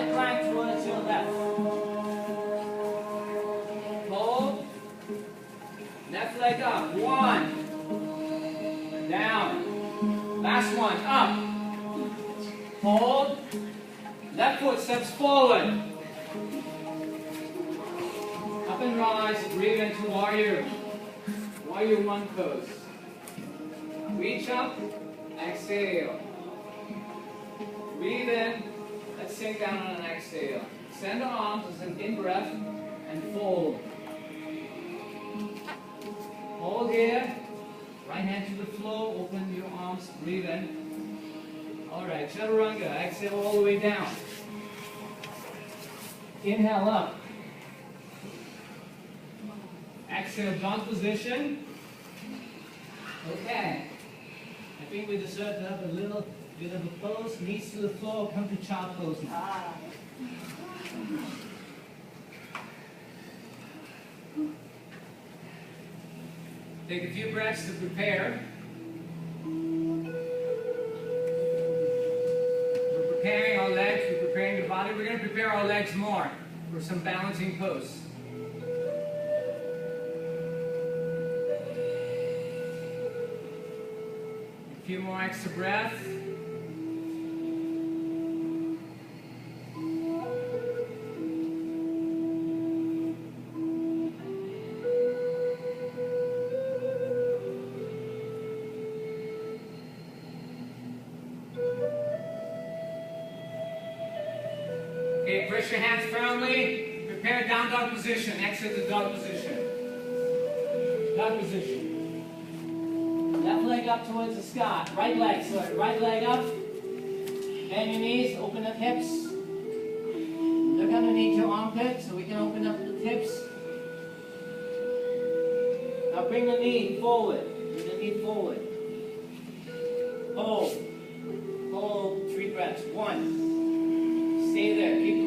Right plank towards your left. Hold. Left leg up. 1. Down. Last one. Up. Hold. Left foot steps forward. Up and rise. Breathe into warrior. Warrior 1 pose. Reach up. Exhale. Breathe in. Let's sink down on an exhale. Extend the arms as an in-breath and fold. Hold here. Right hand to the floor. Open your arms. Breathe in. Alright, chaturanga. Exhale all the way down. Inhale up. Exhale, dog position. Okay. I think we deserve to have a little bit of a pose. Knees to the floor. Come to child pose now. Take a few breaths to prepare. We're preparing our legs. We're preparing the body. We're going to prepare our legs more for some balancing pose. A few more extra breaths. Okay, press your hands firmly. Prepare down dog position. Exit the dog position. Dog position. Left leg up towards the sky. Right leg, sorry. Right leg up. Bend your knees. Open up hips. Look underneath your armpit so we can open up the hips. Now bring the knee forward. Bring the knee forward. Hold. Hold. 3 breaths. 1. Stay there. Keep